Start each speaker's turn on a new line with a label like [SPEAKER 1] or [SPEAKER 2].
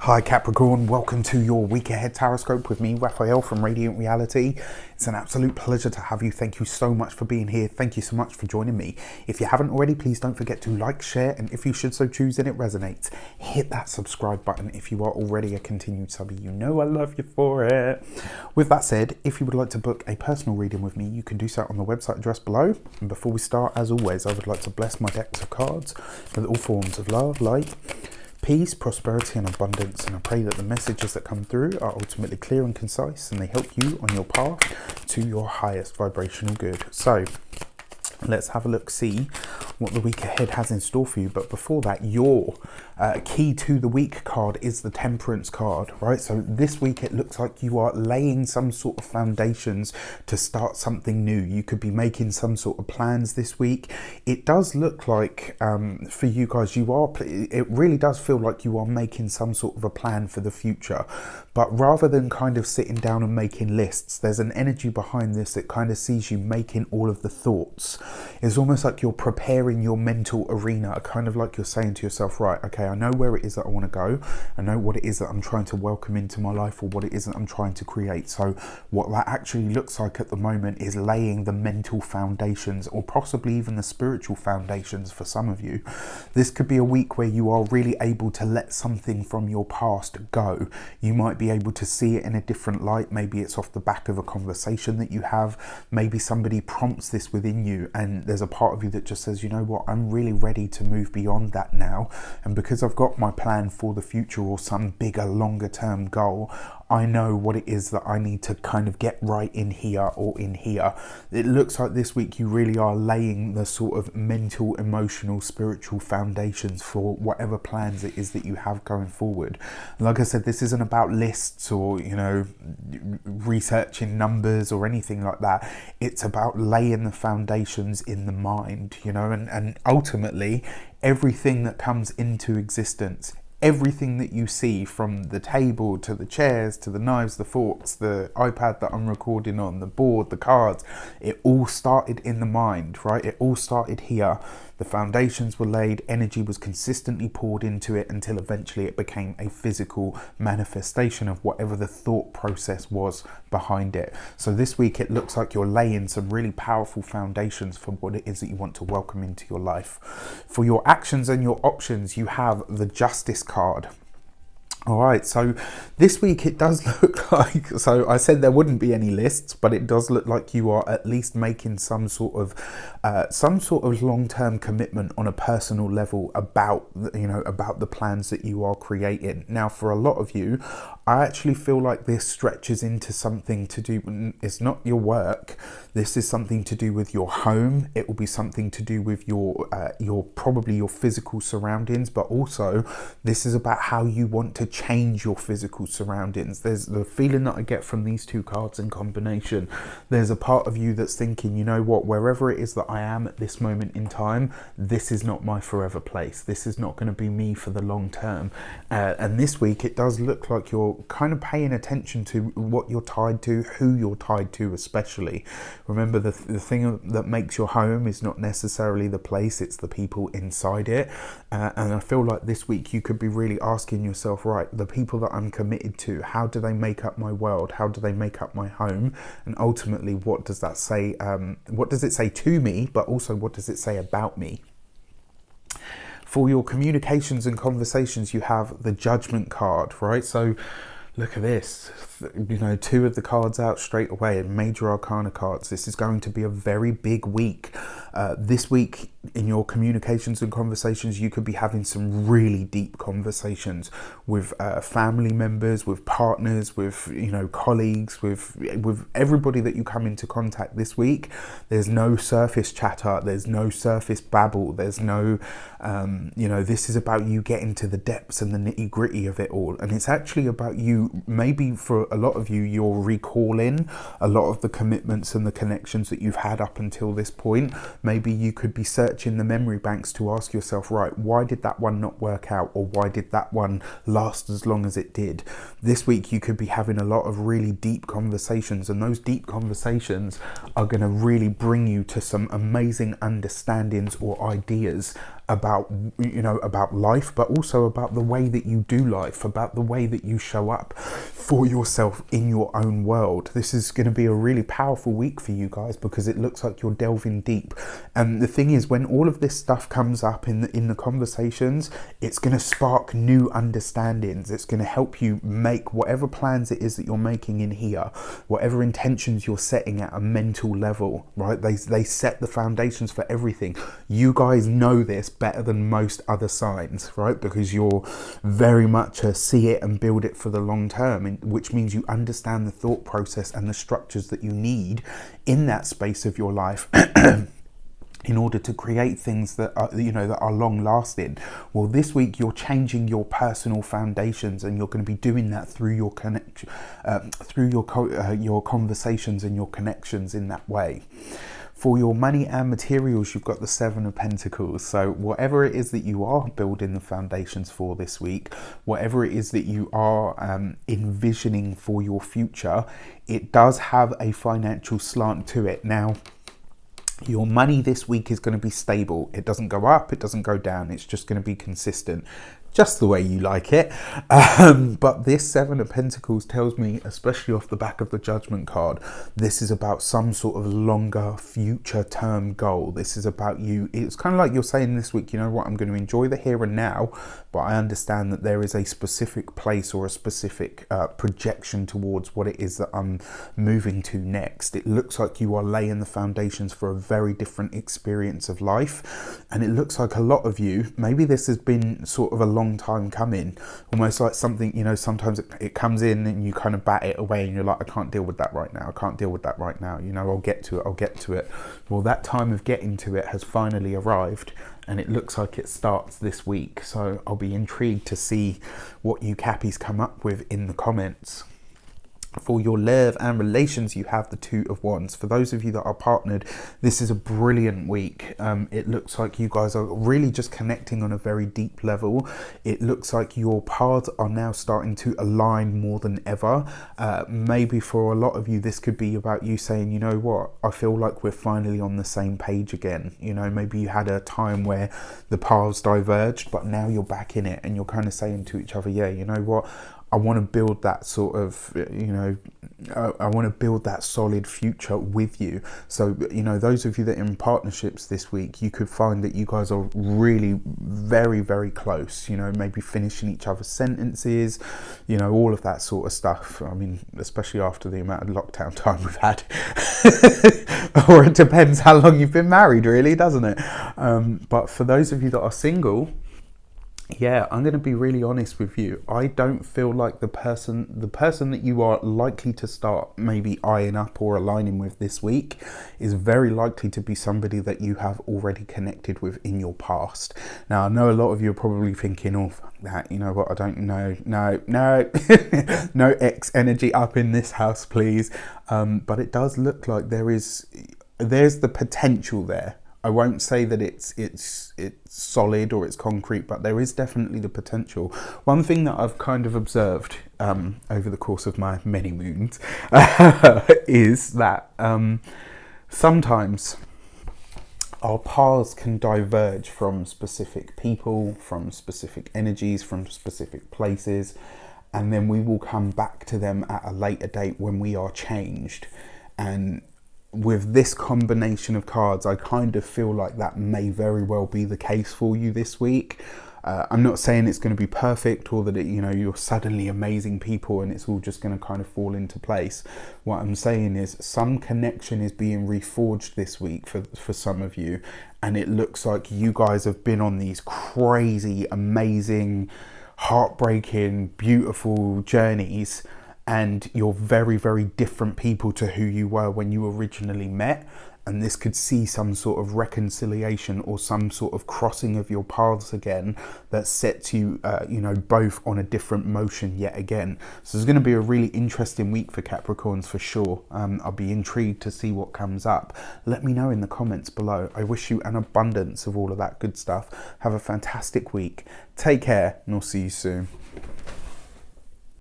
[SPEAKER 1] Hi Capricorn, welcome to your week ahead taroscope with me, Raphael from Reydiant Reality. It's an absolute pleasure to have you. Thank you so much for being here. Thank you so much for joining me. If you haven't already, please don't forget to like, share, and if you should so choose and it resonates, hit that subscribe button. If you are already a continued subby, you know I love you for it. With that said, if you would like to book a personal reading with me, you can do so on the website address below. And before we start, as always, I would like to bless my decks of cards with all forms of love, light, peace, prosperity and abundance, and I pray that the messages that come through are ultimately clear and concise and they help you on your path to your highest vibrational good. So let's have a look, see what the week ahead has in store for you. But before that, your key to the week card is the Temperance card, right? So this week it looks like you are laying some sort of foundations to start something new. You could be making some sort of plans this week. It does look like for you guys, it really does feel like you are making some sort of a plan for the future. But rather than kind of sitting down and making lists, there's an energy behind this that kind of sees you making all of the thoughts. It's almost like you're preparing your mental arena, kind of like you're saying to yourself, right, okay, I know where it is that I want to go. I know what it is that I'm trying to welcome into my life, or what it is that I'm trying to create. So what that actually looks like at the moment is laying the mental foundations, or possibly even the spiritual foundations for some of you. This could be a week where you are really able to let something from your past go. You might be able to see it in a different light. Maybe it's off the back of a conversation that you have. Maybe somebody prompts this within you, and there's a part of you that just says, you know what, I'm really ready to move beyond that now. And because I've got my plan for the future, or some bigger, longer term goal, I know what it is that I need to kind of get right in here or in here. It looks like this week you really are laying the sort of mental, emotional, spiritual foundations for whatever plans it is that you have going forward. Like I said, this isn't about lists or, you know, researching numbers or anything like that. It's about laying the foundations in the mind, you know, and ultimately everything that comes into existence, everything that you see, from the table to the chairs to the knives, the forks, the iPad that I'm recording on, the board, the cards, it all started in the mind, right? It all started here. The foundations were laid, energy was consistently poured into it until eventually it became a physical manifestation of whatever the thought process was behind it. So this week it looks like you're laying some really powerful foundations for what it is that you want to welcome into your life. For your actions and your options, you have the Justice card. All right, so this week it does look like, so I said there wouldn't be any lists, but it does look like you are at least making some sort of long-term commitment on a personal level about, you know, about the plans that you are creating. Now, for a lot of you, I actually feel like this stretches into something to do, it's not your work. This is something to do with your home. It will be something to do with your probably your physical surroundings, but also this is about how you want to change your physical surroundings. There's the feeling that I get from these two cards in combination. There's a part of you that's thinking, you know what, wherever it is that I am at this moment in time, this is not my forever place. This is not going to be me for the long term. And this week it does look like you're kind of paying attention to what you're tied to, who you're tied to especially. Remember, the thing that makes your home is not necessarily the place, it's the people inside it. And I feel like this week you could be really asking yourself, right, the people that I'm committed to, how do they make up my world? How do they make up my home? And ultimately, what does that say? What does it say to me, but also what does it say about me? For your communications and conversations, you have the Judgment card, right? So look at this, you know, two of the cards out straight away, major arcana cards. This is going to be a very big week. This week in your communications and conversations, you could be having some really deep conversations with family members, with partners, with, you know, colleagues, with everybody that you come into contact this week. There's no surface chatter, there's no surface babble, there's no, you know, this is about you getting to the depths and the nitty gritty of it all. And it's actually about you, maybe for a lot of you, you're recalling a lot of the commitments and the connections that you've had up until this point. Maybe you could be searching the memory banks to ask yourself, right, why did that one not work out? Or why did that one last as long as it did? This week you could be having a lot of really deep conversations, and those deep conversations are going to really bring you to some amazing understandings or ideas about, you know, about life, but also about the way that you do life, about the way that you show up for yourself in your own world. This is going to be a really powerful week for you guys, because it looks like you're delving deep. And the thing is, when all of this stuff comes up in the conversations, it's going to spark new understandings. It's going to help you make whatever plans it is that you're making in here, whatever intentions you're setting at a mental level, right? They set the foundations for everything. You guys know this better than most other signs, right? Because you're very much a see it and build it for the long term, which means you understand the thought process and the structures that you need in that space of your life in order to create things that are, you know, that are long lasting. Well, this week you're changing your personal foundations, and you're going to be doing that through your connection, through your conversations and your connections in that way. For your money and materials, you've got the Seven of Pentacles. So whatever it is that you are building the foundations for this week, whatever it is that you are envisioning for your future, it does have a financial slant to it. Now, your money this week is going to be stable. It doesn't go up, it doesn't go down. It's just going to be consistent, just the way you like it. But this Seven of Pentacles tells me, especially off the back of the Judgment card, this is about some sort of longer future term goal. This is about you. It's kind of like you're saying this week, you know what, I'm going to enjoy the here and now, but I understand that there is a specific place or a specific projection towards what it is that I'm moving to next. It looks like you are laying the foundations for a very different experience of life. And it looks like a lot of you, maybe this has been sort of a long time coming, almost like something, you know, sometimes it comes in and you kind of bat it away and you're like, I can't deal with that right now, I can't deal with that right now, you know, I'll get to it. Well, that time of getting to it has finally arrived, and it looks like it starts this week. So I'll be intrigued to see what you Cappies come up with in the comments. For your love and relations, you have the Two of Wands. For those of you that are partnered, this is a brilliant week. It looks like you guys are really just connecting on a very deep level. It looks like your paths are now starting to align more than ever. Maybe for a lot of you, this could be about you saying, you know what, I feel like we're finally on the same page again. You know, maybe you had a time where the paths diverged, but now you're back in it, and you're kind of saying to each other, yeah, you know what, I want to build that sort of, you know, I want to build that solid future with you. So, you know, those of you that are in partnerships this week, you could find that you guys are really very, very close, you know, maybe finishing each other's sentences, you know, all of that sort of stuff. I mean, especially after the amount of lockdown time we've had. Or it depends how long you've been married, really, doesn't it? But for those of you that are single, yeah, I'm going to be really honest with you. I don't feel like the person that you are likely to start maybe eyeing up or aligning with this week is very likely to be somebody that you have already connected with in your past. Now, I know a lot of you are probably thinking, oh, that, you know what, I don't know. No, no ex energy up in this house, please. But it does look like there's the potential there. I won't say that it's solid or it's concrete, but there is definitely the potential. One thing that I've kind of observed over the course of my many moons is that sometimes our paths can diverge from specific people, from specific energies, from specific places, and then we will come back to them at a later date when we are changed. And with this combination of cards, I kind of feel like that may very well be the case for you this week. I'm not saying it's going to be perfect, or that you know, you're suddenly amazing people and it's all just going to kind of fall into place. What I'm saying is some connection is being reforged this week for some of you, and it looks like you guys have been on these crazy, amazing, heartbreaking, beautiful journeys, and you're very, very different people to who you were when you originally met. And this could see some sort of reconciliation or some sort of crossing of your paths again that sets you, you know, both on a different motion yet again. So it's going to be a really interesting week for Capricorns for sure. I'll be intrigued to see what comes up. Let me know in the comments below. I wish you an abundance of all of that good stuff. Have a fantastic week. Take care, and I'll see you soon.